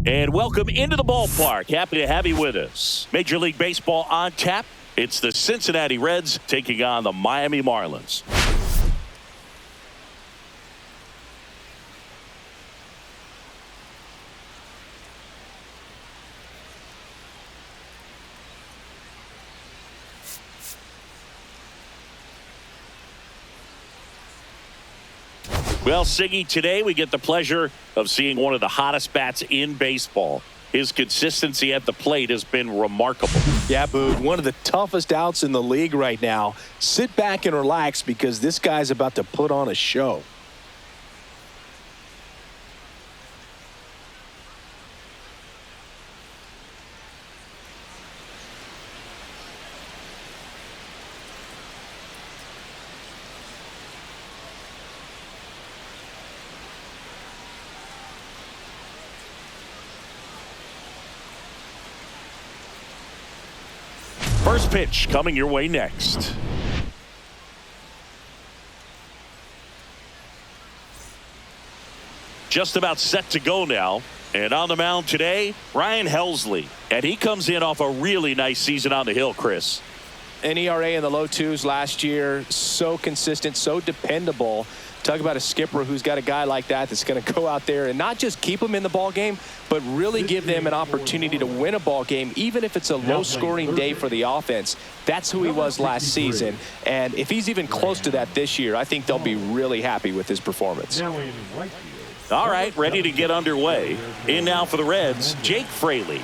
And welcome into the ballpark. Happy to have you with us. Major League Baseball on tap. It's the Cincinnati Reds taking on the Miami Marlins. Well, Siggy, today we get the pleasure of seeing one of the hottest bats in baseball. His consistency at the plate has been remarkable. Yeah, Boog, one of the toughest outs in the league right now. Sit back and relax because this guy's about to put on a show. First pitch coming your way next. just about set to go now. And on the mound today, Ryan Hensley. And he comes in off a really nice season on the hill, Chris. An ERA in the low twos last year. So consistent, so dependable. Talk about a skipper who's got a guy like that that's going to go out there and not just keep them in the ball game, but really give them an opportunity to win a ball game, even if it's a low-scoring day for the offense. That's who he was last season. And if he's even close to that this year, I think they'll be really happy with his performance. All right, ready to get underway. In now for the Reds, Jake Fraley.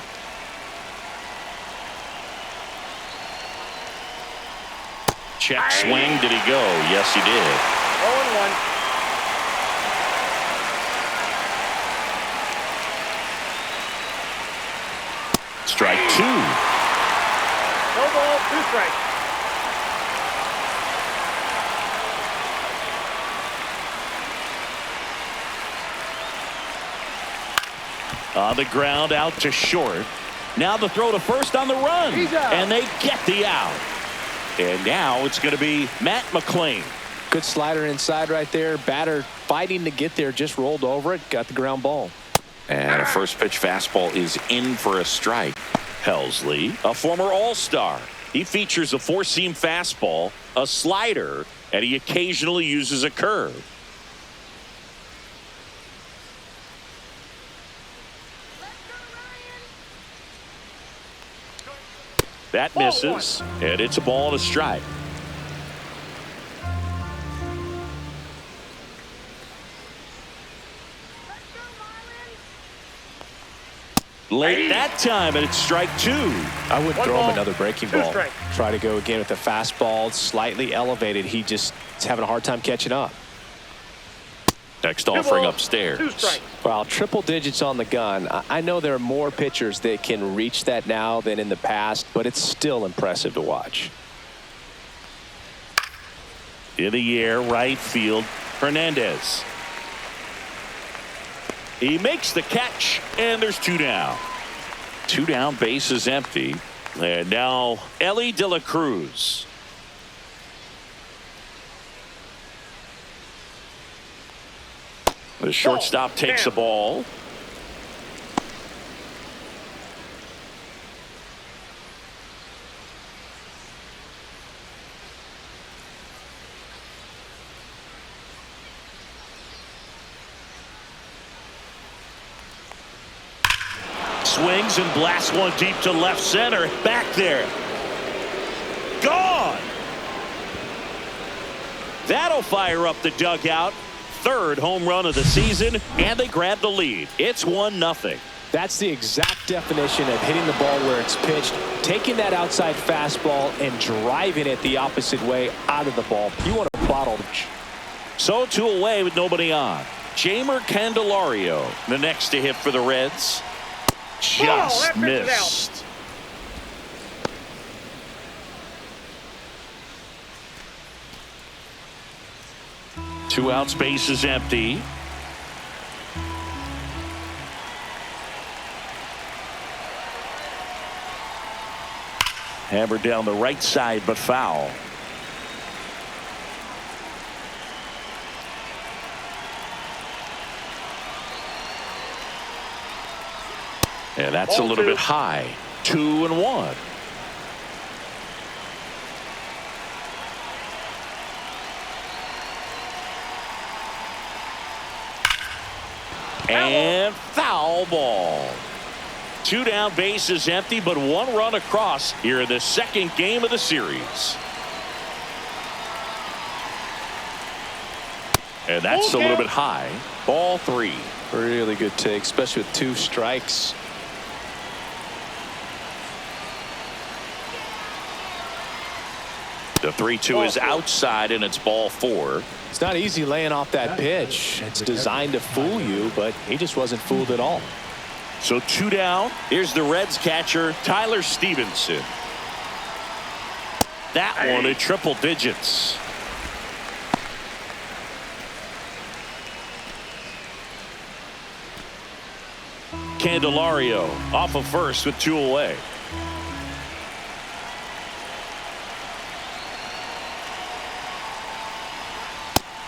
Check swing. Did he go? Yes, he did. 0-1. Strike two. No ball, 2 strikes. On the ground, out to short. Now the throw to first on the run. And they get the out. And now it's going to be Matt McClain. Good slider inside right there. Batter fighting to get there, just rolled over it, got the ground ball. And a first pitch fastball is in for a strike. Hensley, a former All-Star. He features a four-seam fastball, a slider, and he occasionally uses a curve. That misses, and it's a ball and a strike. Late that time, and it's strike two. I would throw him another breaking ball. Strike. Try to go again with the fastball, slightly elevated. He just is having a hard time catching up. Next offering upstairs. 2 strikes. Well, triple digits on the gun. I know there are more pitchers that can reach that now than in the past, but it's still impressive to watch. In the air, right field, Hernandez. He makes the catch, and there's 2 down. 2 down, base is empty. And now Ellie De La Cruz. The shortstop takes the ball. Swings and blasts one deep to left center. Back there. Gone. That'll fire up the dugout. 3rd home run of the season, and they grab the lead. It's 1-0. That's the exact definition of hitting the ball where it's pitched, taking that outside fastball and driving it the opposite way out of the ball. You want to bottle. So 2 away with nobody on. Jamer Candelario, the next to hit for the Reds. Just missed. Two outs, base is empty. Hammered down the right side, but foul. And that's a little bit high. 2-1. And foul ball. 2 down, base is empty, but 1 run across here in the 2nd game of the series. And that's a little bit high. Ball 3. Really good take, especially with 2 strikes. The 3-2 is outside, and it's ball 4. It's not easy laying off that pitch. It's designed to fool you, but he just wasn't fooled at all. So 2 down. Here's the Reds catcher, Tyler Stevenson. That one at triple digits. Candelario off of first with 2 away.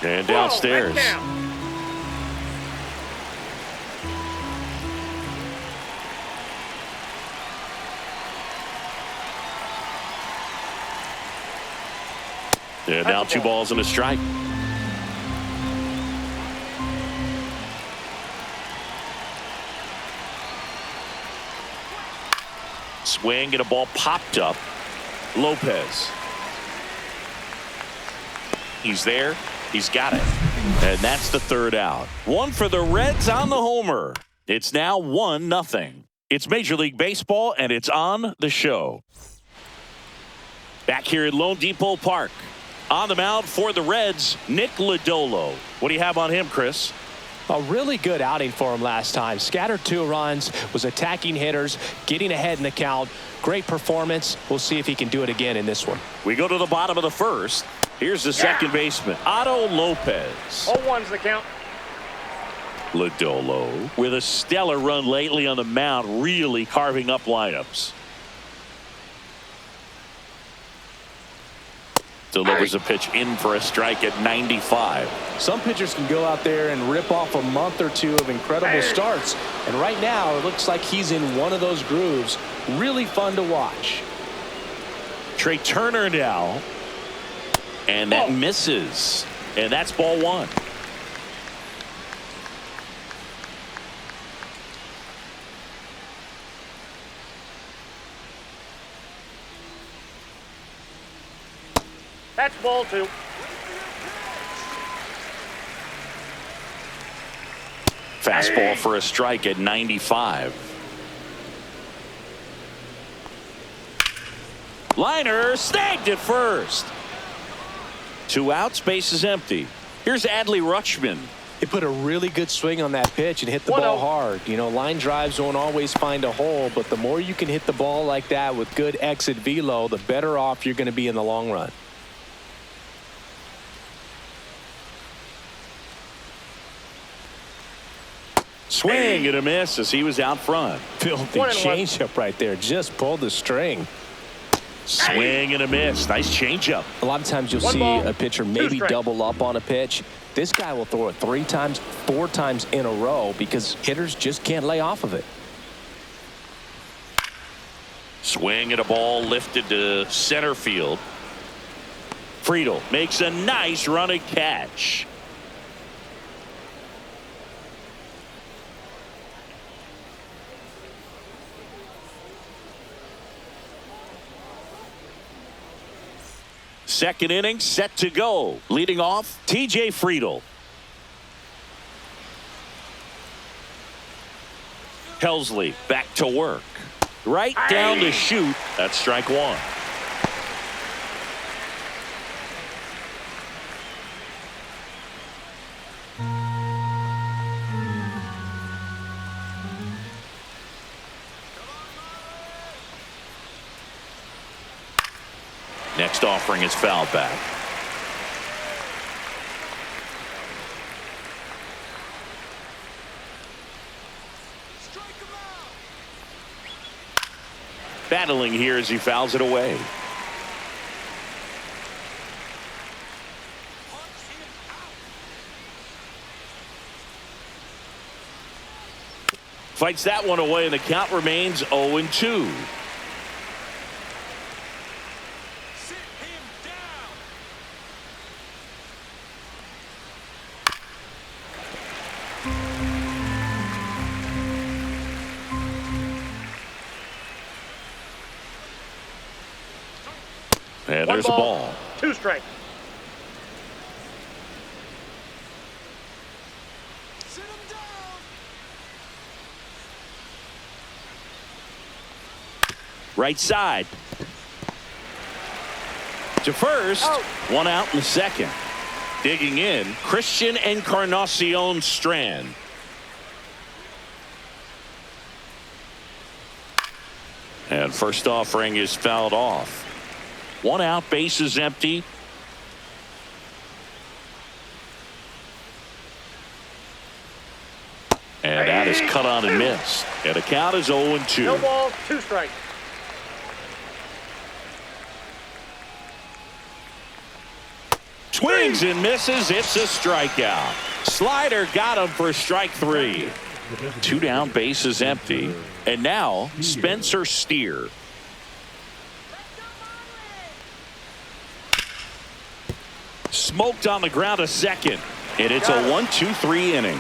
And downstairs. And now 2 balls and a strike. Swing and a ball popped up. Lopez. He's there. He's got it. And that's the 3rd out. 1 for the Reds on the homer. It's now 1-0. It's Major League Baseball, and it's on the show. Back here at Lone Depot Park. On the mound for the Reds, Nick Lodolo. What do you have on him, Chris? A really good outing for him last time. Scattered 2 runs, was attacking hitters, getting ahead in the count. Great performance. We'll see if he can do it again in this one. We go to the bottom of the 1st. Here's the second baseman, Otto Lopez. 0-1's the count. Lodolo with a stellar run lately on the mound, really carving up lineups. Delivers a pitch in for a strike at 95. Some pitchers can go out there and rip off a month or 2 of incredible starts. And right now, it looks like he's in one of those grooves. Really fun to watch. Trey Turner now. And that misses. And that's ball 1. That's ball 2. Fastball for a strike at 95. Liner snagged at first. 2 outs, base is empty. Here's Adley Rutschman. He put a really good swing on that pitch and hit the 1-0. ball hard. You know, line drives won't always find a hole, but the more you can hit the ball like that with good exit velo, the better off you're going to be in the long run. Swing and a miss as he was out front. Filthy 1-1. changeup right there. Just pulled the string. Swing and a miss. Nice changeup. A lot of times you'll 1 see ball, a pitcher 2 maybe strikes. double up on a pitch. This guy will throw it 3 times, 4 times in a row because hitters just can't lay off of it. Swing and a ball lifted to center field. Friedel makes a nice running catch. Second inning set to go. Leading off, TJ Friedel. Hensley back to work. Right down to shoot. That's strike 1. Next offering is fouled back. Battling here as he fouls it away. Fights that one away, and the count remains 0-2. And 1 there's a ball. 2 strikes. Right side. To first. Out. 1 out in the second. Digging in, Christian Encarnacion Strand. And first offering is fouled off. 1 out, base is empty. And that is cut on and missed. And the count is 0-2. No ball, 2 strikes. Swings and misses. It's a strikeout. Slider got him for strike 3. 2 down, base is empty. And now Spencer Steer. Smoked on the ground a second. And it's a 1-2-3 inning.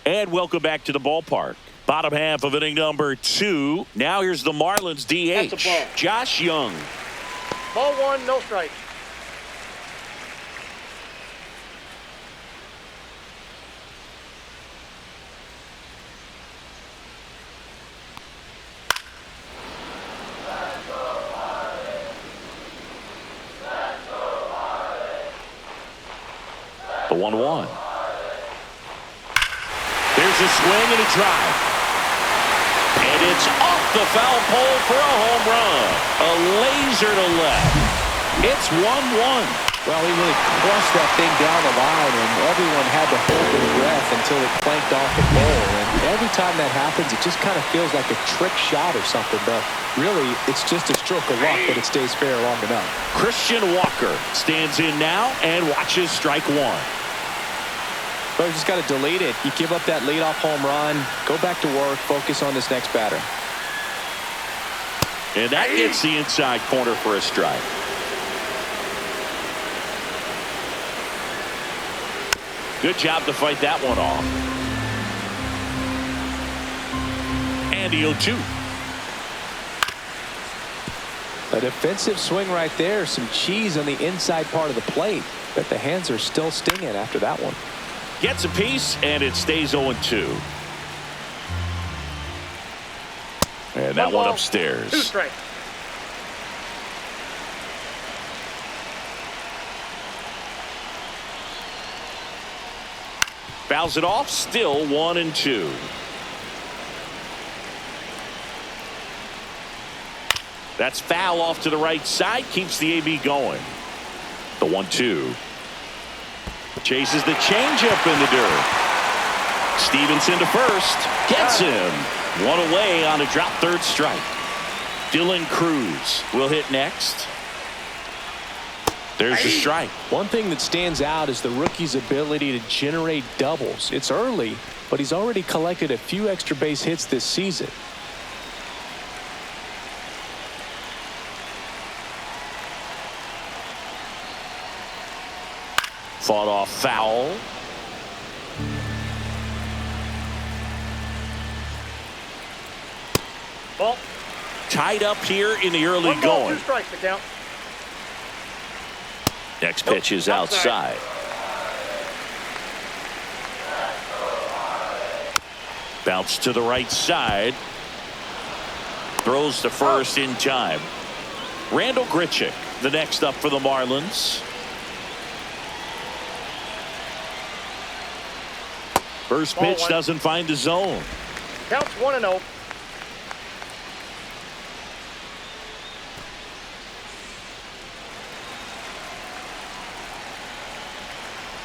And welcome back to the ballpark. Bottom half of inning number 2. Now here's the Marlins DH, Josh Young. Ball 1, no strikes. The 1-1. There's a swing and a drive. And it's off the foul pole for a home run. A laser to left. It's 1-1. Well, he really crushed that thing down the line, and everyone had to hold their breath until it clanked off the pole. And every time that happens, it just kind of feels like a trick shot or something. But really, it's just a stroke of luck that it stays fair long enough. Christian Walker stands in now and watches strike 1. But you just got to delete it. You give up that leadoff home run, go back to work, focus on this next batter. And that gets the inside corner for a strike. Good job to fight that one off. And the 0-2. A defensive swing right there. Some cheese on the inside part of the plate. But the hands are still stinging after that one. Gets a piece, and it stays 0-2. And that one upstairs. 2 strikes. Fouls it off, still 1-2. That's foul off to the right side, keeps the AB going. The 1-2. Chases the changeup in the dirt. Stevenson to first. Gets him. One away on a drop third strike. Dylan Cruz will hit next. There's a strike. One thing that stands out is the rookie's ability to generate doubles. It's early, but he's already collected a few extra base hits this season. Fought off foul. Ball. Tied up here in the early 1 ball, going. 2 strikes to count. Next pitch is outside. Bounce to the right side. Throws to first in time. Randall Grichuk, the next up for the Marlins. First pitch doesn't find the zone. Counts 1-0.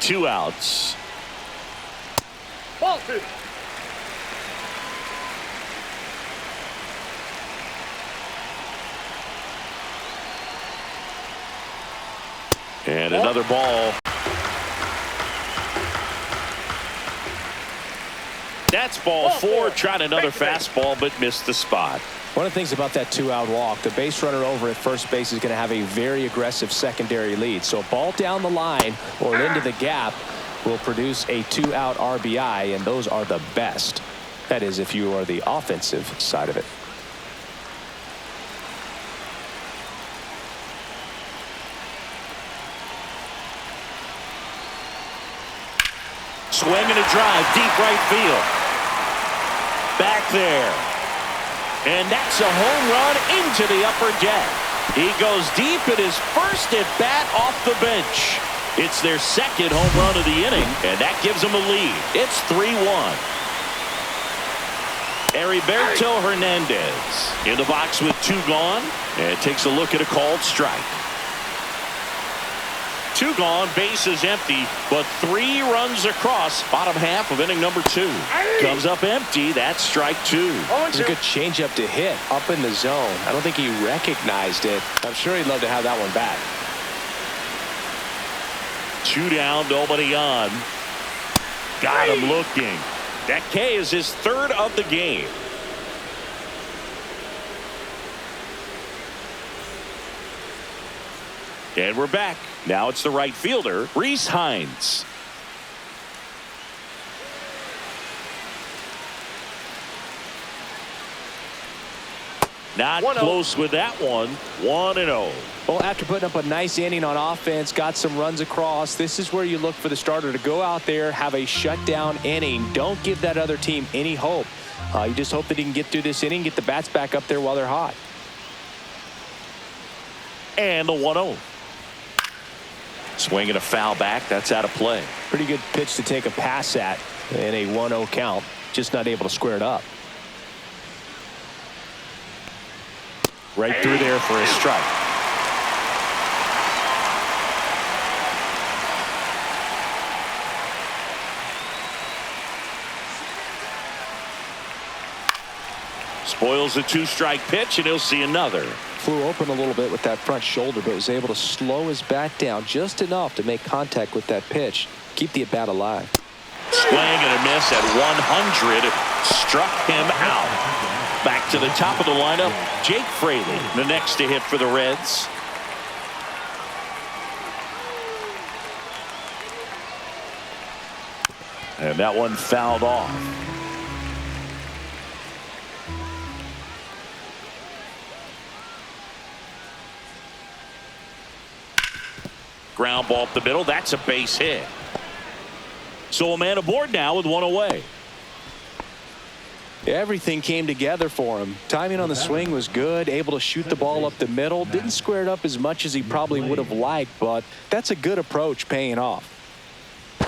Two outs. Ball 2. And another ball. That's ball 4. Tried another fastball, but missed the spot. One of the things about that 2-out walk, the base runner over at first base is going to have a very aggressive secondary lead. So a ball down the line or into the gap will produce a 2-out RBI, and those are the best. That is, if you are the offensive side of it. Swing and a drive, deep right field. Back there. And that's a home run into the upper deck. He goes deep in his first at bat off the bench. It's their second home run of the inning, and that gives them a lead. It's 3-1. Heriberto Hernandez in the box with 2 gone, and takes a look at a called strike. 2 gone, bases empty, but 3 runs across. Bottom half of inning number 2. Comes up empty. That's strike 2. It's a good changeup to hit up in the zone. I don't think he recognized it. I'm sure he'd love to have that one back. 2 down, nobody on. Got him looking. That K is his third of the game. And we're back. Now it's the right fielder, Reese Hines. Not close with that one. 1-0. Well, after putting up a nice inning on offense, got some runs across, this is where you look for the starter to go out there, have a shutdown inning. Don't give that other team any hope. You just hope that he can get through this inning, get the bats back up there while they're hot. And the 1-0. Swinging a foul back. That's out of play. Pretty good pitch to take a pass at in a 1-0 count. Just not able to square it up. Right through there for a strike. Spoils a 2-strike pitch, and he'll see another. Flew open a little bit with that front shoulder, but was able to slow his bat down just enough to make contact with that pitch. Keep the at-bat alive. Swing and a miss at 100. Struck him out. Back to the top of the lineup, Jake Fraley, the next to hit for the Reds. And that one fouled off. Ground ball up the middle. That's a base hit. So a man aboard now with one away. Everything came together for him. Timing on the swing was good, able to shoot the ball up the middle. Didn't square it up as much as he probably would have liked, but that's a good approach paying off.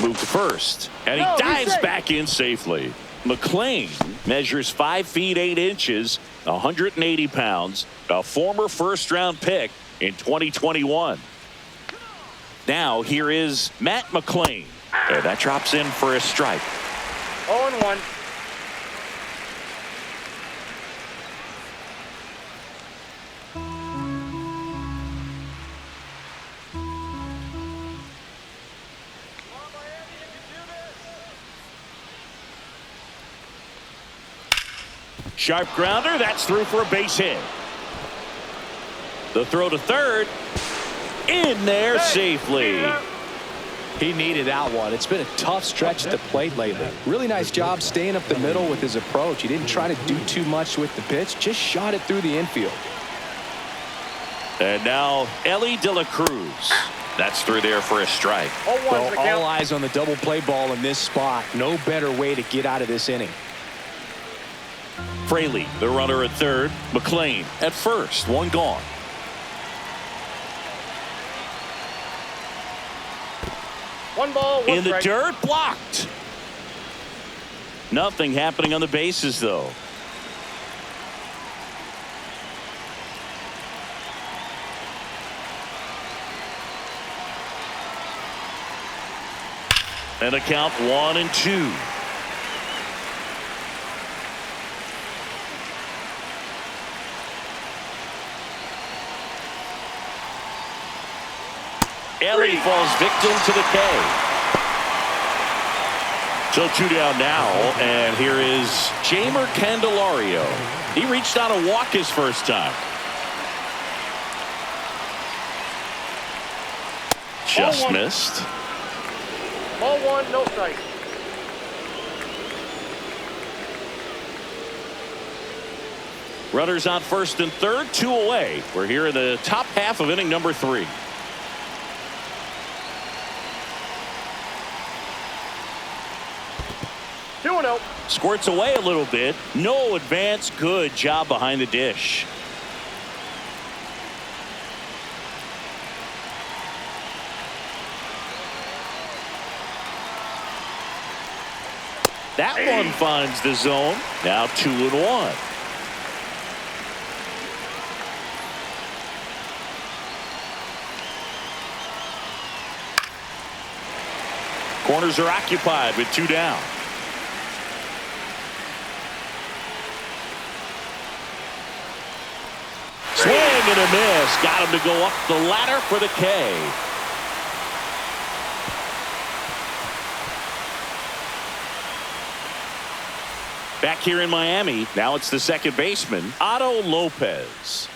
Move to first, and he dives back in safely. McLean measures 5 feet 8 inches, 180 pounds, a former first-round pick in 2021. Now here is Matt McLean. And that drops in for a strike. 0-1. Sharp grounder. That's through for a base hit. The throw to third. In there safely. He needed that one. It's been a tough stretch at the plate lately. Really nice job staying up the middle with his approach. He didn't try to do too much with the pitch. Just shot it through the infield. And now Ellie De La Cruz. That's through there for a strike. Well, all eyes on the double play ball in this spot. No better way to get out of this inning. Fraley, the runner at third. McLean at first. One gone. One ball, one in the strike. dirt, blocked. Nothing happening on the bases, though. And a count 1-2. Ellie falls victim to the K. So 2 down now, and here is Jamer Candelario. He reached out a walk his first time. Just missed. Ball 1, no strike. Runners on first and third, 2 away. We're here in the top half of inning number 3. Squirts away a little bit. No advance. Good job behind the dish. That one finds the zone. Now 2-1. Corners are occupied with 2 down. Swing and a miss. Got him to go up the ladder for the K. Back here in Miami, now it's the second baseman, Otto Lopez.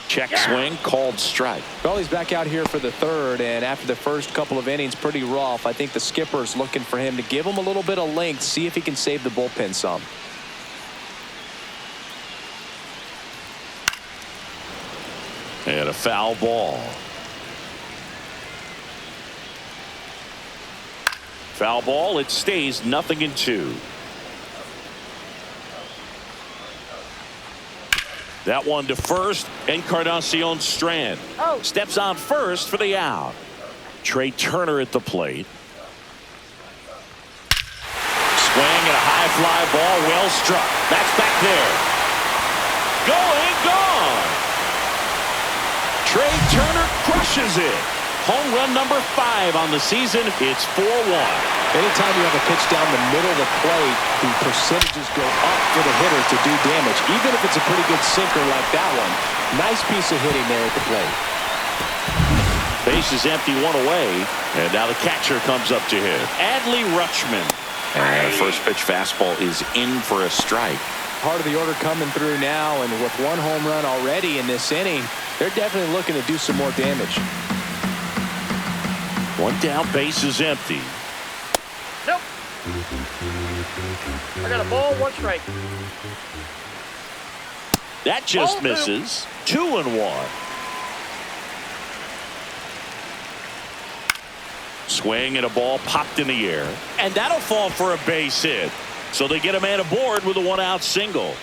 Check swing, called strike. Well, he's back out here for the third, and after the first couple of innings, pretty rough. I think the skipper's looking for him to give him a little bit of length, see if he can save the bullpen some. And a foul ball. Foul ball, it stays 0-2. That one to first, Encarnacion Strand steps on first for the out. Trey Turner at the plate. Swing and a high fly ball, well struck. That's back there. Going, gone. Trey Turner crushes it. Home run number 5 on the season. It's 4-1. Anytime you have a pitch down the middle of the plate, the percentages go up for the hitter to do damage, even if it's a pretty good sinker like that one. Nice piece of hitting there at the plate. Base is empty, one away, and now the catcher comes up to hit. Adley Rutschman. And the first pitch fastball is in for a strike. Part of the order coming through now, and with one home run already in this inning, they're definitely looking to do some more damage. One down, base is empty. Nope. I got a ball, 1 strike. That just Ball misses. 2-1. Swing and a ball popped in the air. And that'll fall for a base hit. So they get a man aboard with a 1-out single.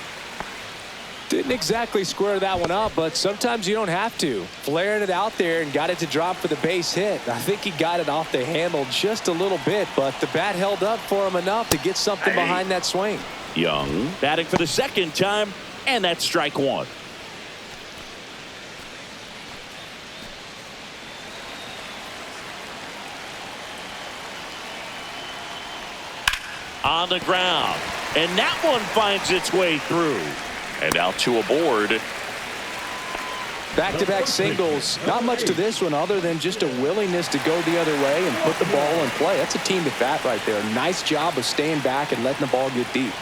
Didn't exactly square that one up, but sometimes you don't have to. Flaring it out there and got it to drop for the base hit. I think he got it off the handle just a little bit, but the bat held up for him enough to get something behind that swing. Young batting for the second time, and that's strike 1. On the ground, and that one finds its way through. And now 2 aboard. Back-to-back singles. Not much to this one other than just a willingness to go the other way and put the ball in play. That's a team at bat right there. Nice job of staying back and letting the ball get deep.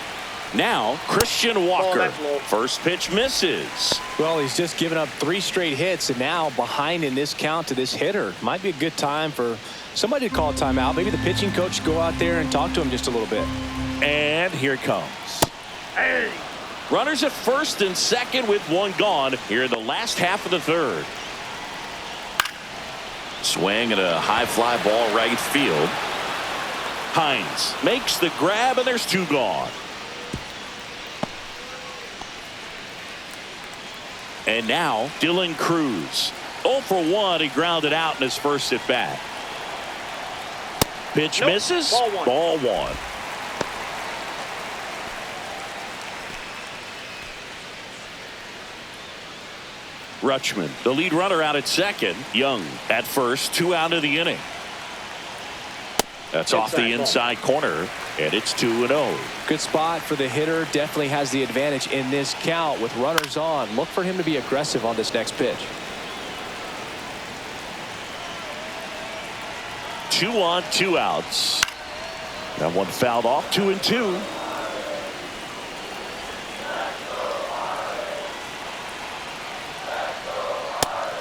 Now Christian Walker. First pitch misses. Well, he's just given up 3 straight hits, and now behind in this count to this hitter. Might be a good time for somebody to call a timeout. Maybe the pitching coach go out there and talk to him just a little bit. And here it comes. Runners at first and second with 1 gone here in the last half of the third. Swing and a high fly ball right field. Hines makes the grab, and there's 2 gone. And now Dylan Cruz. 0 for 1. He grounded out in his first at bat. Pitch misses. Ball 1. Rutschman, the lead runner, out at second. Young at first, 2 out of the inning. That's off the inside corner, and it's 2-0. Good spot for the hitter. Definitely has the advantage in this count with runners on. Look for him to be aggressive on this next pitch. 2 on, 2 outs. That one fouled off. 2-2.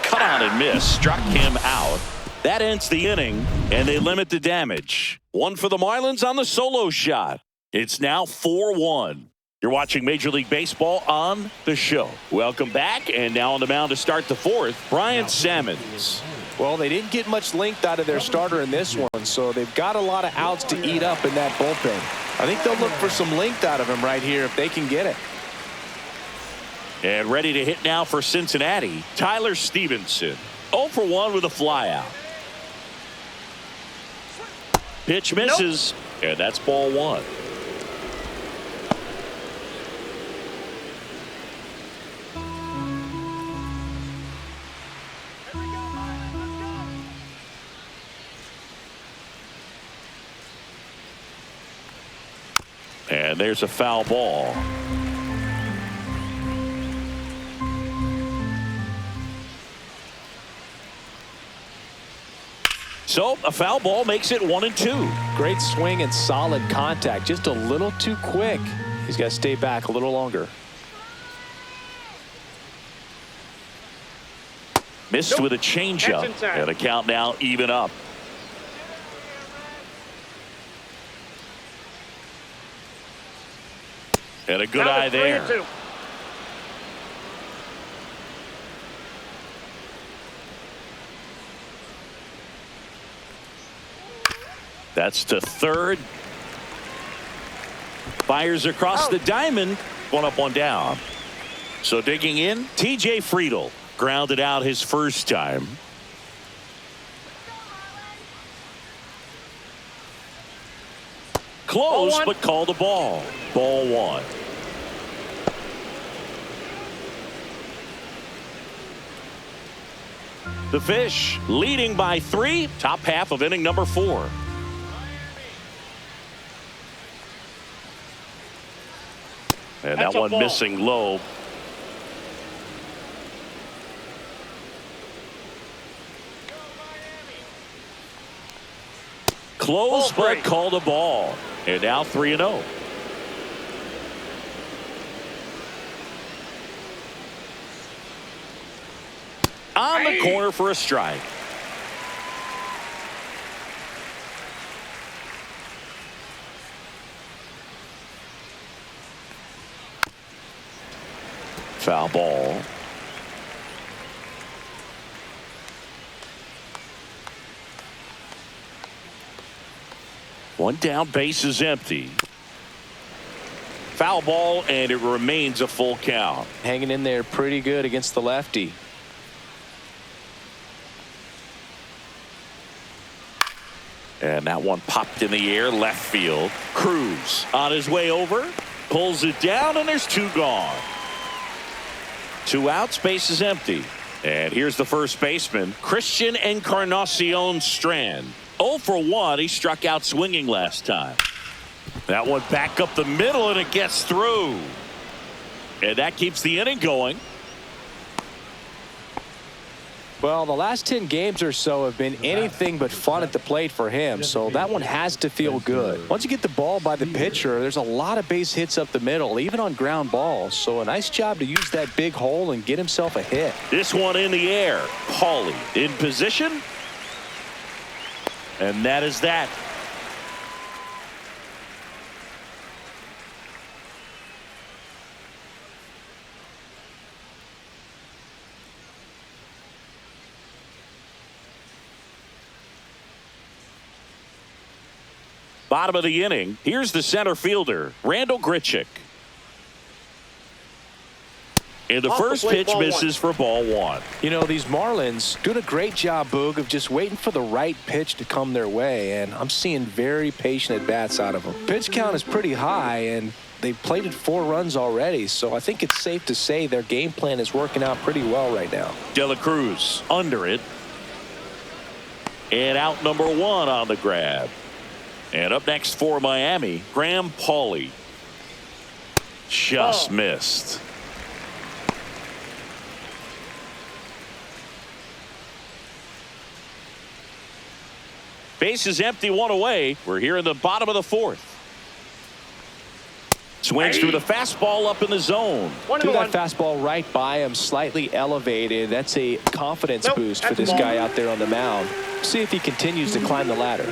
Cut on and miss. Struck him out. That ends the inning, and they limit the damage. 1 for the Marlins on the solo shot. It's now 4-1. You're watching Major League Baseball on the show. Welcome back, and now on the mound to start the 4th, Brian Sammons. Well, they didn't get much length out of their starter in this one, so they've got a lot of outs to eat up in that bullpen. I think they'll look for some length out of him right here if they can get it. And ready to hit now for Cincinnati, Tyler Stevenson. 0 for 1 with a flyout. Pitch misses, and that's ball 1. And there's a foul ball. So a foul ball makes it 1-2. Great swing and solid contact. Just a little too quick. He's got to stay back a little longer. Missed with a changeup. And a count now even up. And a good eye there. 3-2. That's to third. Fires across the diamond. One up, one down. So digging in, TJ Friedl grounded out his first time. Close, but called a ball. Ball one. The Fish leading by 3. Top half of inning number 4. And that one missing low. Close, but called a ball. And now 3-0. On the corner for a strike. Foul ball. One down, base is empty. Foul ball, and it remains a full count. Hanging in there pretty good against the lefty. And that one popped in the air, left field. Cruz on his way over, pulls it down, and there's 2 gone. 2 outs, base is empty. And here's the first baseman, Christian Encarnacion Strand. 0 for 1. He struck out swinging last time. That one back up the middle, and it gets through. And that keeps the inning going. Well, the last 10 games or so have been anything but fun at the plate for him, so that one has to feel good. Once you get the ball by the pitcher, there's a lot of base hits up the middle, even on ground balls. So a nice job to use that big hole and get himself a hit. This one in the air. Paulie in position. And that is that. Bottom of the inning. Here's the center fielder, Randall Grichuk. And the first pitch misses for ball 1. You know, these Marlins doing a great job, Boog, of just waiting for the right pitch to come their way, and I'm seeing very patient at-bats out of them. Pitch count is pretty high, and they've plated 4 runs already, so I think it's safe to say their game plan is working out pretty well right now. De La Cruz under it. And out number 1 on the grab. And up next for Miami, Graham Paulie. Just missed. Base is empty, 1 away. We're here in the bottom of the 4th. Swings through the fastball up in the zone. Threw that fastball right by him, slightly elevated. That's a confidence boost for this guy out there on the mound. See if he continues to climb the ladder.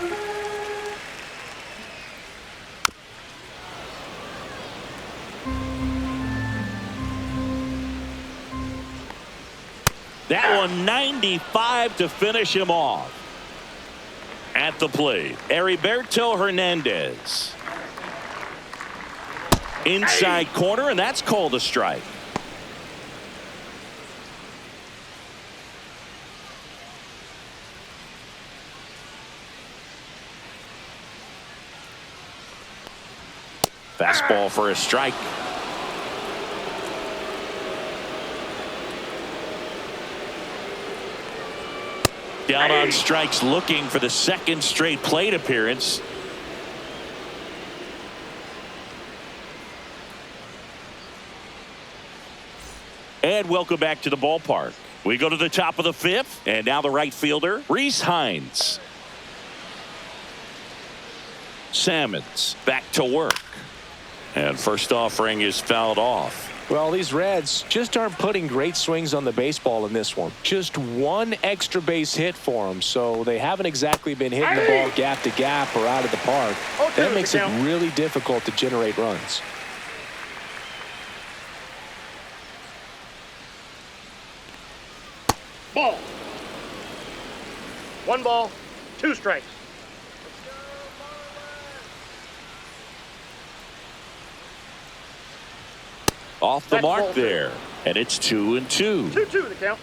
That one 95 to finish him off. At the plate, Heriberto Hernandez. Inside corner, and that's called a strike. Fastball for a strike. Down on strikes, looking for the 2nd straight plate appearance. And welcome back to the ballpark. We go to the top of the 5th, and now the right fielder, Rhys Hines. Salmons back to work. And first offering is fouled off. Well, these Reds just aren't putting great swings on the baseball in this one. Just one extra base hit for them, so they haven't exactly been hitting the ball gap to gap or out of the park. That makes it really difficult to generate runs. Ball. 1 ball, 2 strikes. Off the mark there. And it's 2-2. 2-2 the count.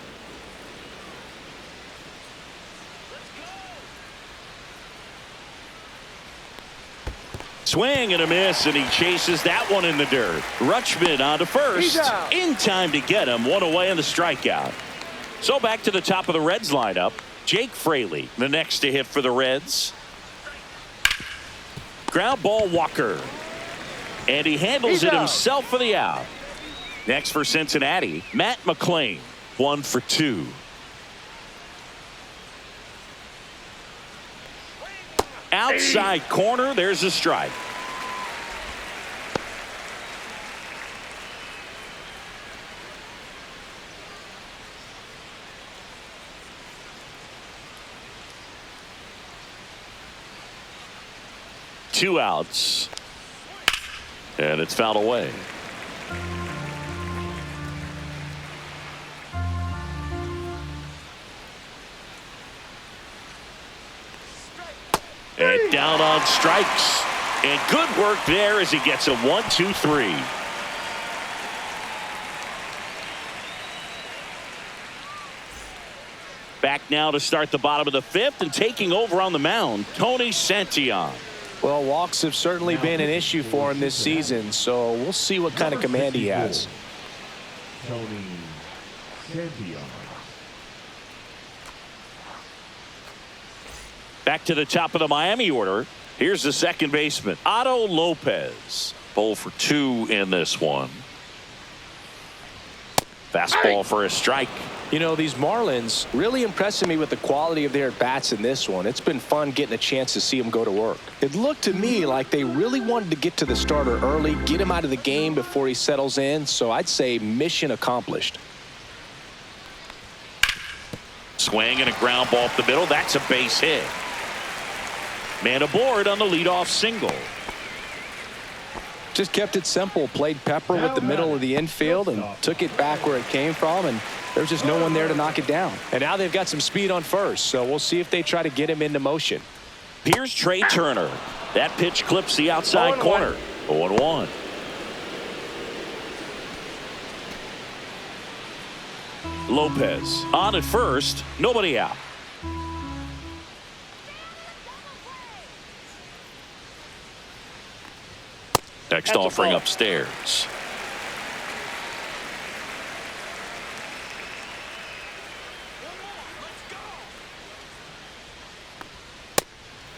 Swing and a miss, and he chases that one in the dirt. Rutschman on to first. In time to get him. 1 away on the strikeout. So back to the top of the Reds lineup. Jake Fraley, the next to hit for the Reds. Ground ball Walker. And he handles it himself for the out. Next for Cincinnati, Matt McClain, 1 for 2. Outside corner, there's a strike. Two outs. And it's fouled away. And down on strikes. And good work there as he gets a 1-2-3. Back now to start the bottom of the 5th, and taking over on the mound, Tony Santillan. Well, walks have certainly been an issue for him this season, so we'll see what kind of command he has. Tony Santillan. Back to the top of the Miami order. Here's the second baseman, Otto Lopez. 0 for 2 in this one. Fastball for a strike. You know, these Marlins really impressing me with the quality of their at-bats in this one. It's been fun getting a chance to see them go to work. It looked to me like they really wanted to get to the starter early, get him out of the game before he settles in, so I'd say mission accomplished. Swing and a ground ball up the middle. That's a base hit. Man aboard on the leadoff single. Just kept it simple. Played pepper with the middle of the infield and took it back where it came from, and there's just no one there to knock it down. And now they've got some speed on first, so we'll see if they try to get him into motion. Here's Trey Turner. That pitch clips the outside corner. 0-1. Lopez on at first. Nobody out. Next offering upstairs.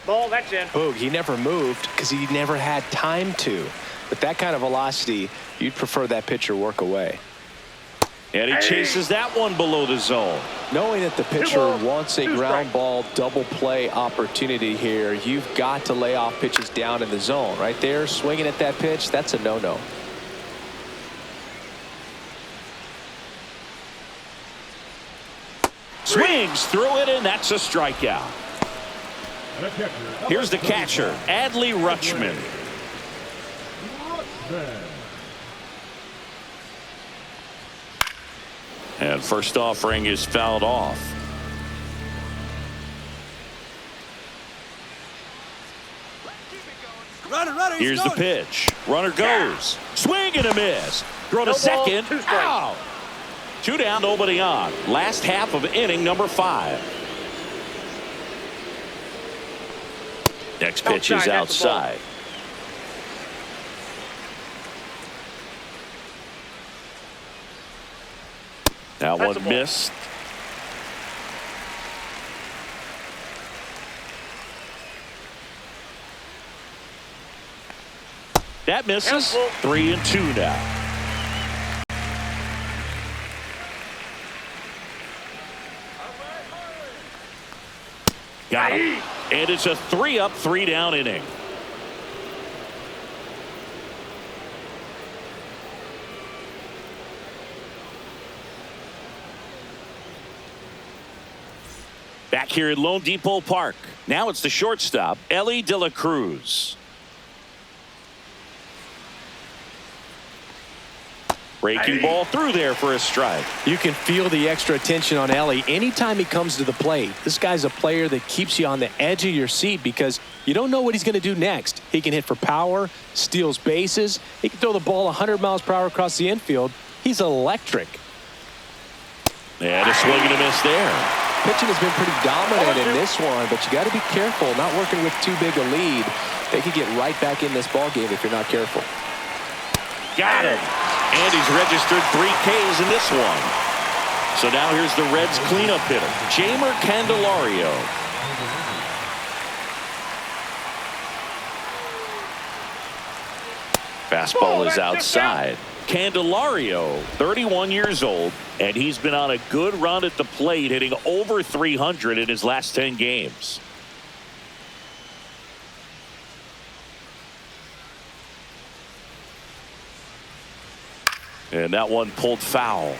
Ball, that's in. Boog, he never moved because he never had time to. With that kind of velocity, you'd prefer that pitcher work away. And he chases that one below the zone. Knowing that the pitcher wants a ground ball double play opportunity here, you've got to lay off pitches down in the zone. Right there, swinging at that pitch, that's a no-no. Swings through it, and that's a strikeout. Here's the catcher, Adley Rutschman. And first offering is fouled off. Here's the pitch. Runner goes. Swing and a miss. Throw to second. Out. 2 down, nobody on. Last half of inning number 5. Next pitch is outside. That one missed. That misses. 3-2 now. Got him. And it's a 3-up, 3-down inning. Back here at Lone Depot Park. Now it's the shortstop, Ellie De La Cruz. Breaking ball through there for a strike. You can feel the extra attention on Ellie anytime he comes to the plate. This guy's a player that keeps you on the edge of your seat because you don't know what he's going to do next. He can hit for power, steals bases. He can throw the ball 100 miles per hour across the infield. He's electric. And a swing and a miss there. Pitching has been pretty dominant in this one, but you got to be careful not working with too big a lead. They could get right back in this ball game if you're not careful. Got it. And he's registered 3 Ks in this one. So now here's the Reds cleanup hitter, Jeimer Candelario. Fastball is outside. Candelario, 31 years old, and he's been on a good run at the plate, hitting over 300 in his last 10 games. And that one pulled foul.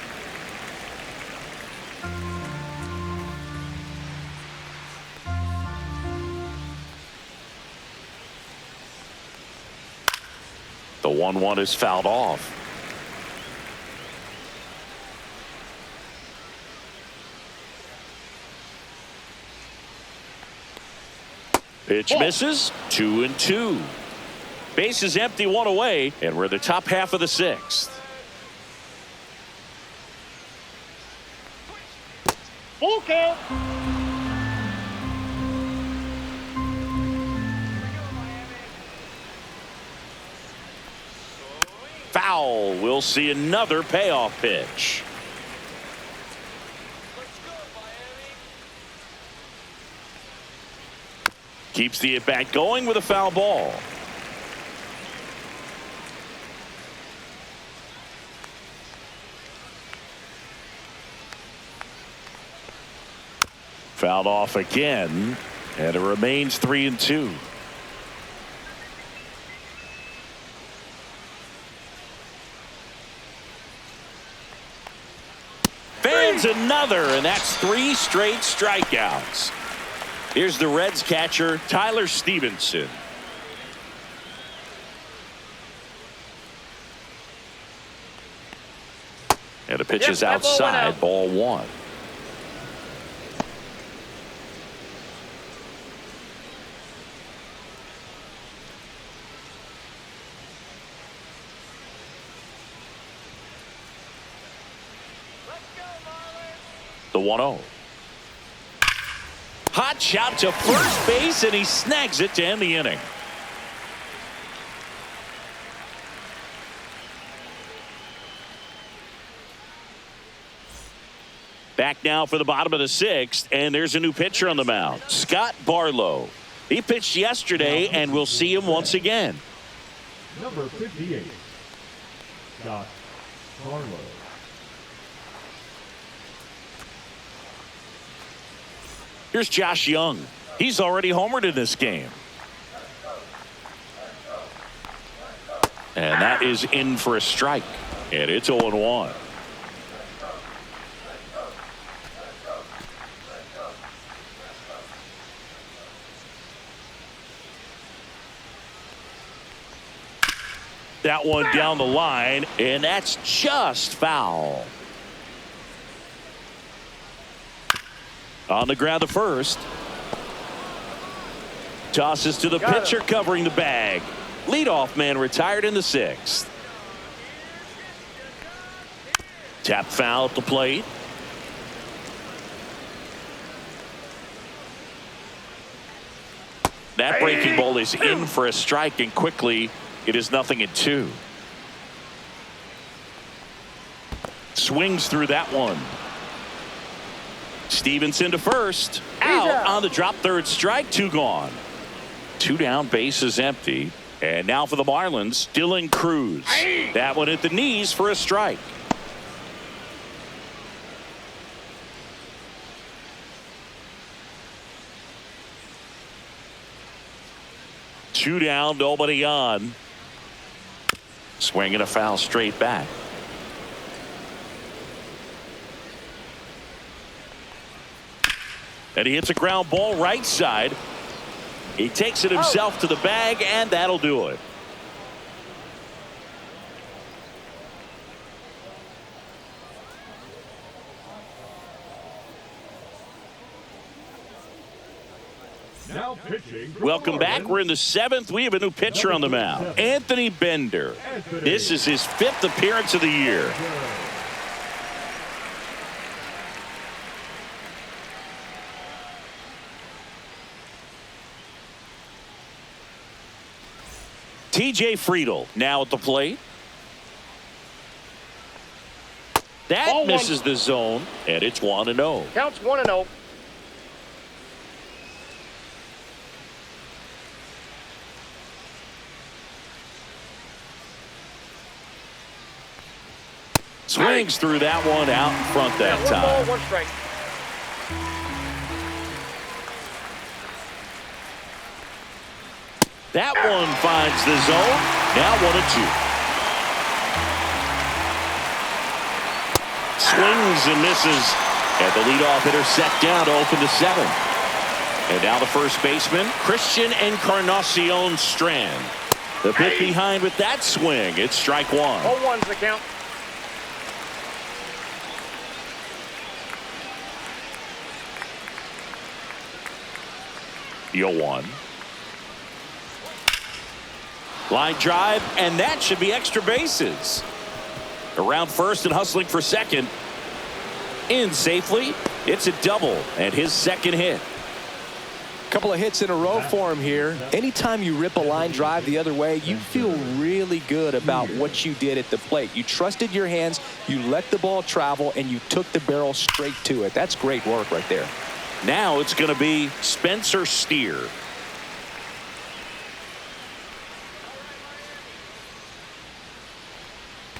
The 1-1 is fouled off. Pitch misses. 2-2. Base is empty, 1 away, and we're in the top half of the 6th. Full count. Foul. We'll see another payoff pitch. Keeps the at-bat going with a foul ball. Fouled off again, and it remains 3-2. Fans another, and that's 3 straight strikeouts. Here's the Reds catcher, Tyler Stevenson. And the pitch is outside, ball 1. The 1-0. Hot shot to first base, and he snags it to end the inning. Back now for the bottom of the 6th, and there's a new pitcher on the mound, Scott Barlow. He pitched yesterday, and we'll see him once again. Number 58, Scott Barlow. Here's Josh Young. He's already homered in this game. And that is in for a strike. And it's 0-1. That one down the line, and that's just foul. On the ground to first. Tosses to the pitcher covering the bag. Leadoff man retired in the 6th. Tap foul at the plate. That breaking ball is in for a strike, and quickly it is 0-2. Swings through that one. Stevenson to first. Out on the drop, 3rd strike, 2 gone. 2 down, base is empty. And now for the Marlins, Dylan Cruz. That one at the knees for a strike. Two down, nobody on. Swinging a foul straight back. And he hits a ground ball right side. He takes it himself to the bag, and that'll do it. Now pitching. Welcome back. We're in the 7th. We have a new pitcher on the mound. Anthony Bender. This is his 5th appearance of the year. TJ Friedel now at the plate. That Ball misses one. the zone, and it's 1-0. Counts 1-0. Swings through that one out in front that One ball, time. one strike. That one finds the zone. Now 1-2. Swings and misses. And the leadoff hitter set down to open the 7th. And now the first baseman, Christian Encarnacion Strand. The bit behind with that swing. It's strike 1. 0-1's the count. The 0-1. Line drive, and that should be extra bases. Around first and hustling for second. In safely. It's a double and his second hit. Couple of hits in a row for him here. Anytime you rip a line drive the other way, you feel really good about what you did at the plate. You trusted your hands, you let the ball travel, and you took the barrel straight to it. That's great work right there. Now it's going to be Spencer Steer.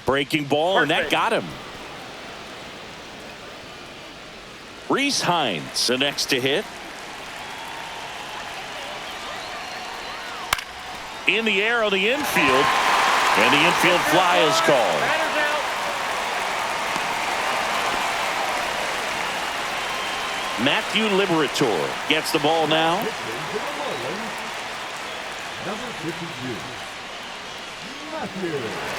Breaking ball, and that got him. Reese Hines, the next to hit. In the air on the infield, and the infield fly is called. Batter's out. Matthew Liberator gets the ball now. Number 52. Matthew Liberator.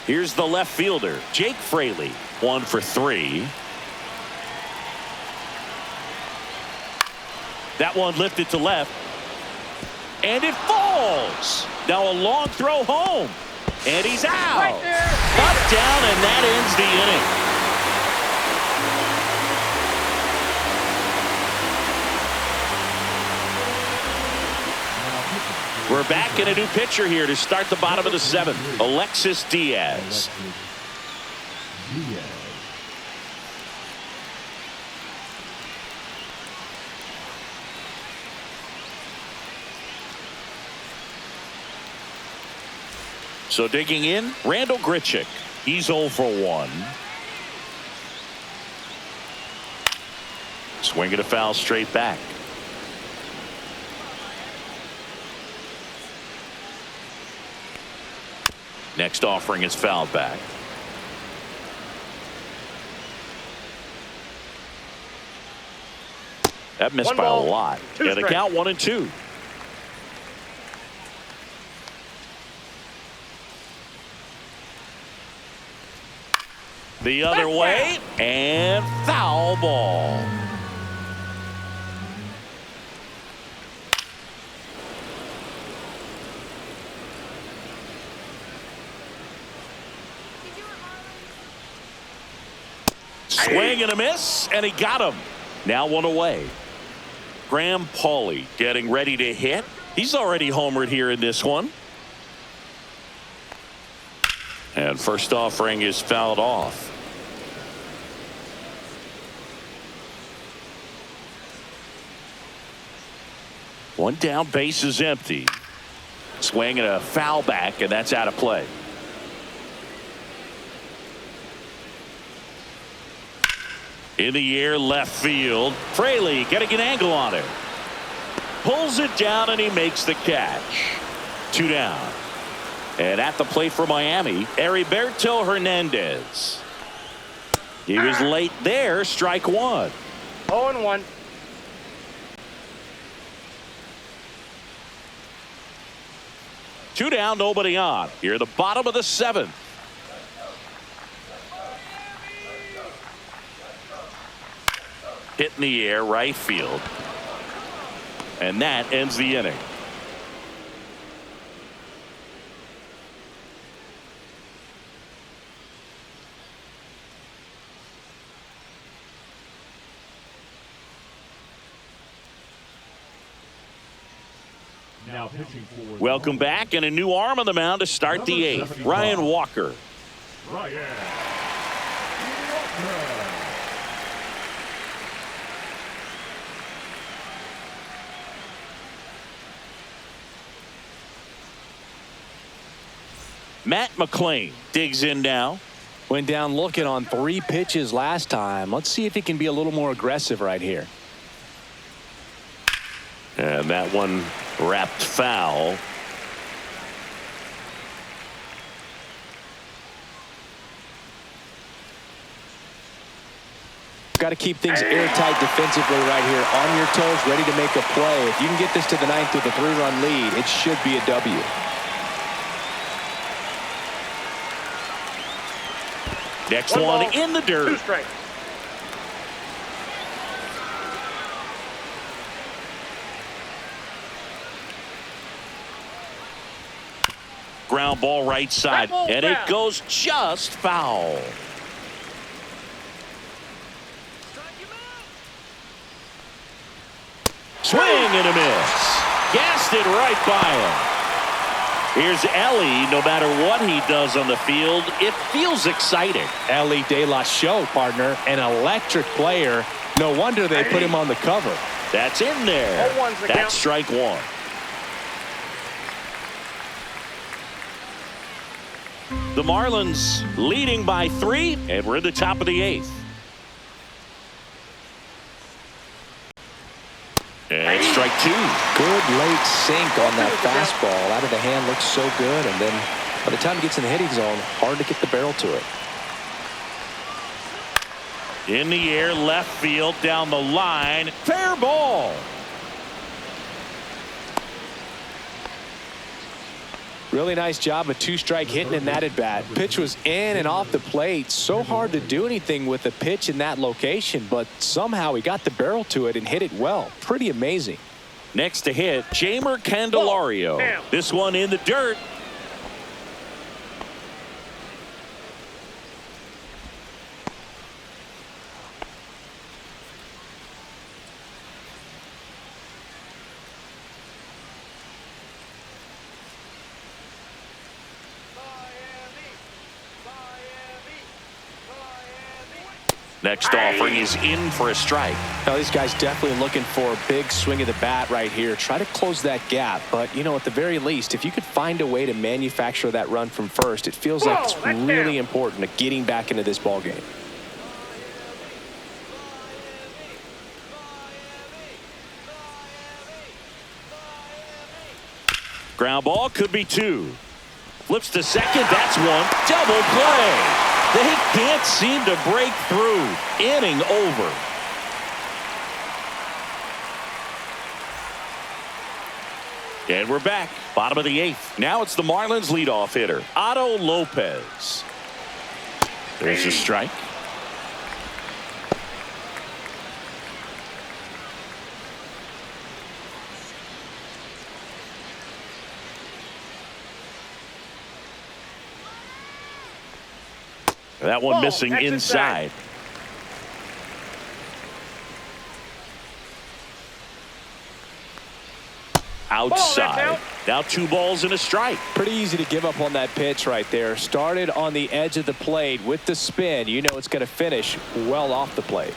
Here's the left fielder, Jake Fraley, 1 for 3. That one lifted to left. And it falls. Now a long throw home. And he's out. Right there. Up, down, and that ends the inning. We're back in a new pitcher here to start the bottom of the 7th. Alexis Diaz. So digging in, Randall Grichuk. He's 0 for 1. Swinging a foul straight back. Next offering is fouled back. That missed by a lot. And the count 1-2. The other way, and foul ball. Swing and a miss, and he got him. Now 1 away. Graham Pauley getting ready to hit. He's already homered here in this one. And first offering is fouled off. One down, base is empty. Swing and a foul back, and that's out of play. In the air, left field. Fraley getting an angle on it. Pulls it down, and he makes the catch. 2 down. And at the plate for Miami, Heriberto Hernandez. He was late there. Strike one. 0-1. Two down, nobody on. Here at the bottom of the seventh. Hit in the air, right field. And that ends the inning. Now pitching for Welcome back, and a new arm on the mound to start the eighth. Ryan Walker. Ryan Walker. Matt McClain digs in now. Went down looking on 3 pitches last time. Let's see if he can be a little more aggressive right here. And that one wrapped foul. Got to keep things airtight defensively right here. On your toes, ready to make a play. If you can get this to the ninth with a 3-run lead, it should be a W. Next one in the dirt. 2 strikes. Ground ball right side, and it goes just foul. Swing and a miss. Gassed it right by him. Here's Ellie. No matter what he does on the field, it feels exciting. Ellie De La Show, partner, an electric player. No wonder they put him on the cover. That's in there. 0-1's the That's count. strike one. The Marlins leading by 3, and we're at the top of the 8th. And strike 2. Good late sink on that fastball. Out of the hand, looks so good. And then by the time it gets in the hitting zone, hard to get the barrel to it. In the air, left field, down the line. Fair ball. Really nice job of 2-strike hitting in that at bat. Pitch was in and off the plate. So hard to do anything with a pitch in that location, but somehow he got the barrel to it and hit it well. Pretty amazing. Next to hit, Jamer Candelario. Damn. This one in the dirt. Next offering is in for a strike. Now, these guys definitely looking for a big swing of the bat right here. Try to close that gap. But, you know, at the very least, if you could find a way to manufacture that run from first, it feels like it's really important to getting back into this ball game. Ground ball could be 2. Flips to second. That's one. Double play. They can't seem to break through. Inning over. And we're back. Bottom of the 8th. Now it's the Marlins leadoff hitter, Otto Lopez. There's a strike. That one missing inside. Outside. Now 2 balls and a strike. Pretty easy to give up on that pitch right there. Started on the edge of the plate with the spin. You know it's going to finish well off the plate.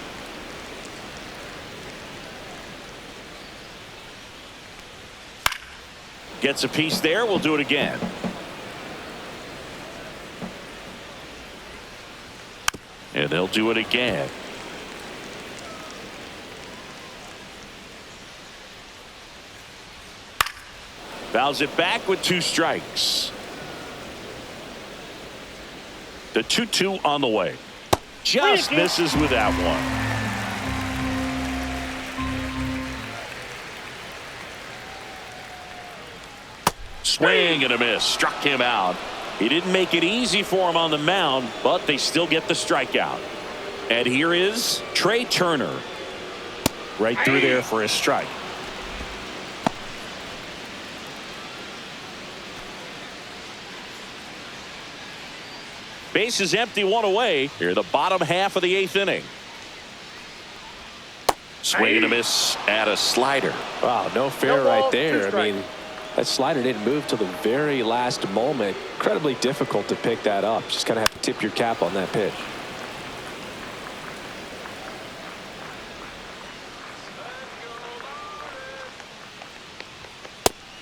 Gets a piece there. We'll do it again. And they'll do it again. Fouls it back with 2 strikes. The 2-2 on the way. Just misses with that one. Swing and a miss. Struck him out. He didn't make it easy for him on the mound, but they still get the strikeout. And here is Trey Turner. Right through there for a strike. Base is empty, one away. Here, the bottom half of the 8th inning. Swing and a miss at a slider. Wow, no fair right there. I mean, that slider didn't move till the very last moment. Incredibly difficult to pick that up. Just kind of have to tip your cap on that pitch.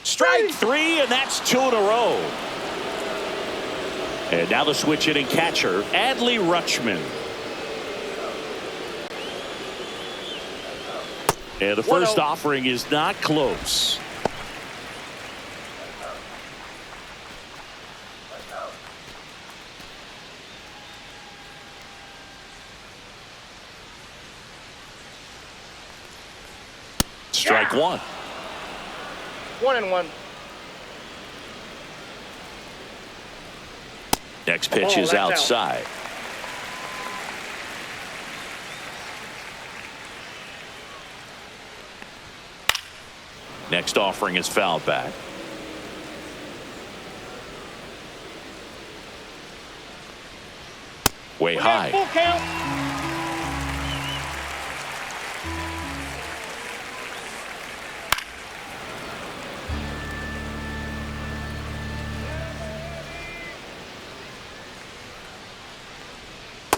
Strike 3, and that's 2 in a row. And now the switch hitting catcher, Adley Rutschman. And the first offering is not close. Strike 1. 1-1. Next pitch is outside. Next offering is fouled back. Way high. Full count.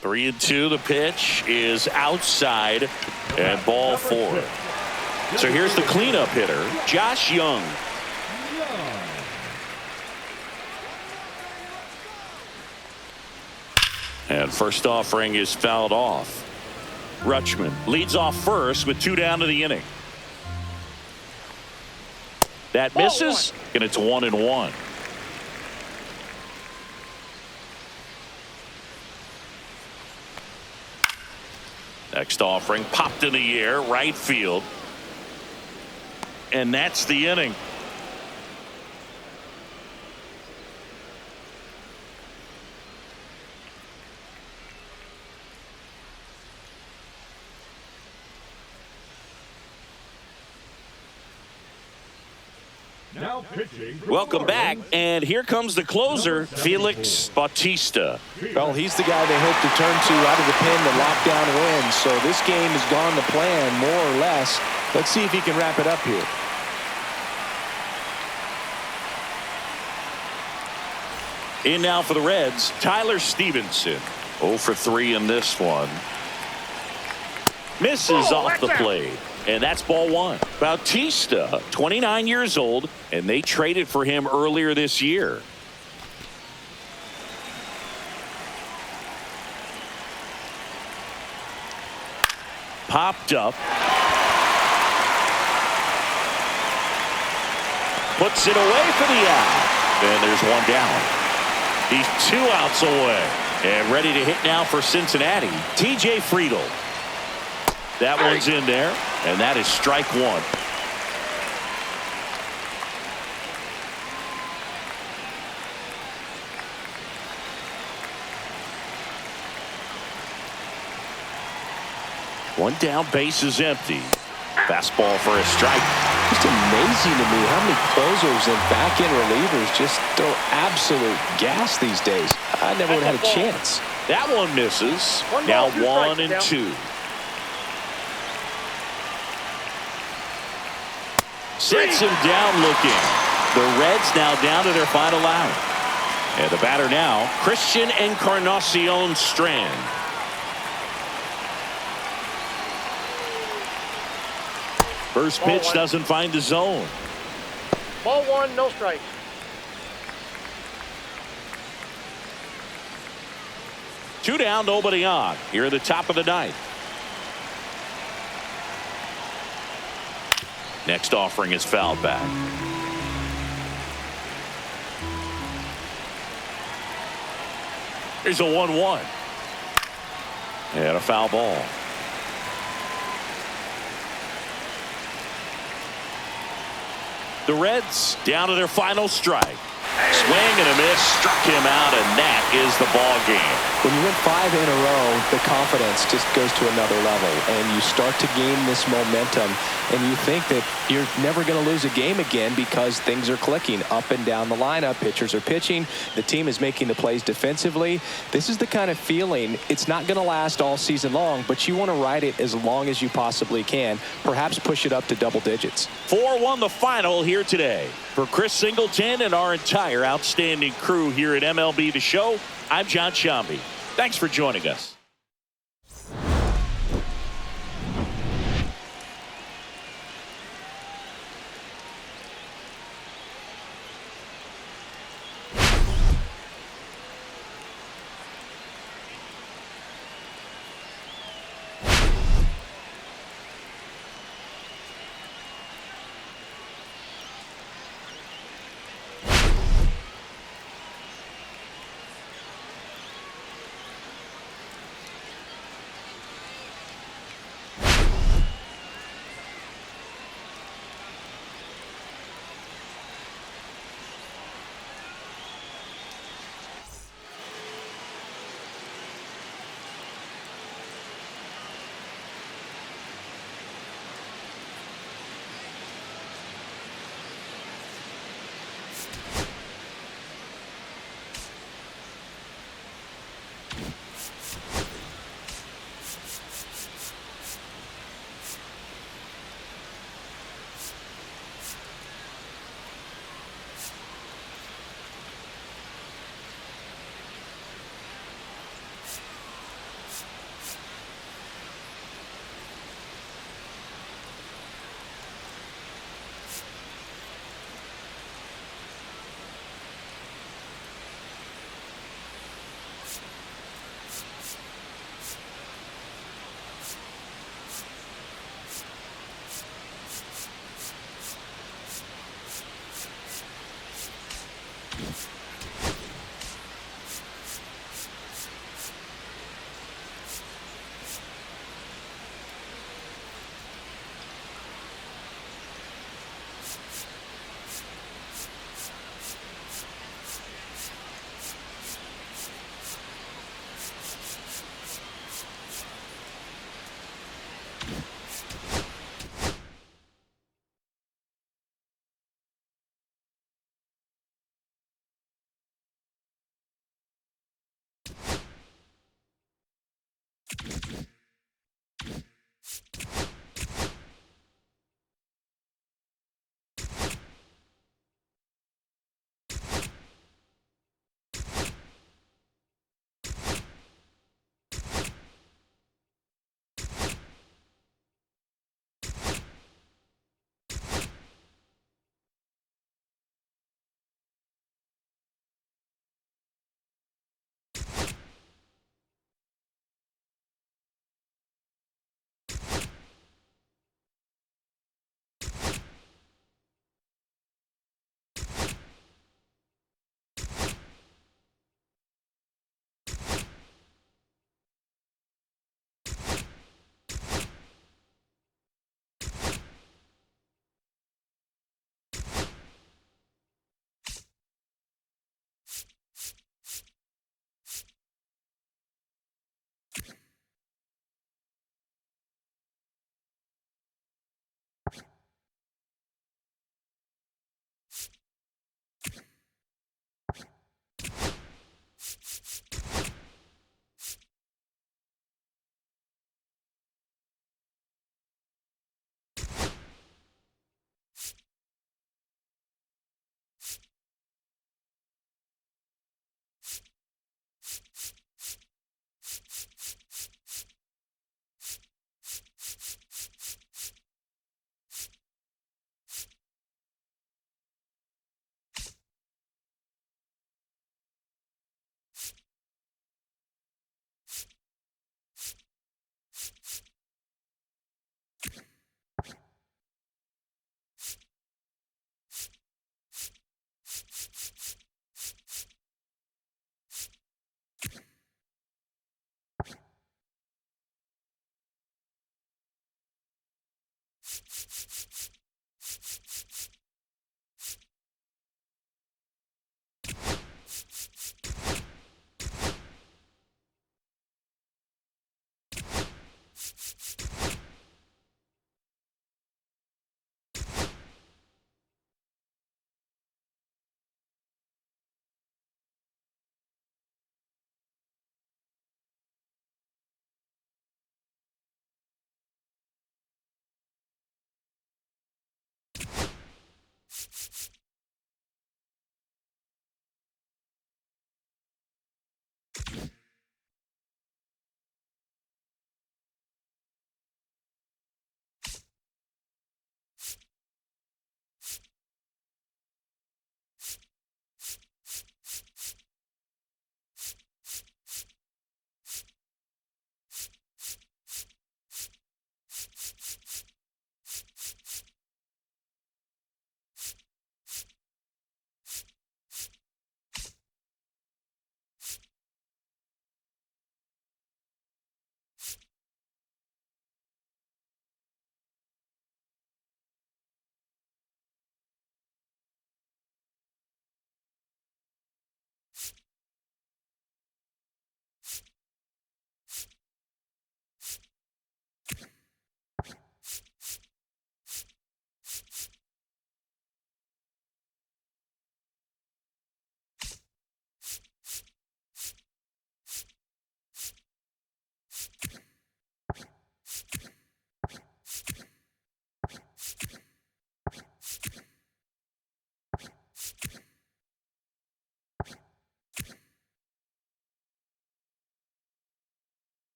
Three and 2. The pitch is outside and ball 4. So here's the cleanup hitter, Josh Young. And first offering is fouled off. Rutschman leads off first with 2 down to the inning. That misses, and it's 1-1. Next offering popped in the air, right field. And that's the inning. Now pitching. Welcome back, and here comes the closer, Felix Bautista. Well, he's the guy they hope to turn to out of the pen to lock down wins. So this game has gone to plan, more or less. Let's see if he can wrap it up here. In now for the Reds, Tyler Stevenson. 0 for 3 in this one. Misses off the plate. And that's ball 1. Bautista, 29 years old, and they traded for him earlier this year. Popped up. Puts it away for the out. And there's 1 down. He's 2 outs away. And ready to hit now for Cincinnati, TJ Friedl. That one's in there, and that is strike 1. One down, base is empty. Fastball for a strike. Just amazing to me how many closers and back-end relievers just throw absolute gas these days. I never would have had a chance. That one misses. One now ball, 1 and 2. Sets him down looking. The Reds now down to their final out. And the batter now, Christian Encarnacion Strand. First pitch doesn't find the zone. Ball 1, no strikes. Two down, nobody on. Here at the top of the 9th. Next offering is fouled back. Here's a 1-1. And a foul ball. The Reds down to their final strike. Swing and a miss, struck him out, and that is the ball game. When you win 5 in a row, the confidence just goes to another level, and you start to gain this momentum, and you think that you're never going to lose a game again because things are clicking up and down the lineup. Pitchers are pitching. The team is making the plays defensively. This is the kind of feeling. It's not going to last all season long, but you want to ride it as long as you possibly can. Perhaps push it up to double digits. 4-1 the final here today. For Chris Singleton and our entire outstanding crew here at MLB The Show, I'm John Shambi. Thanks for joining us.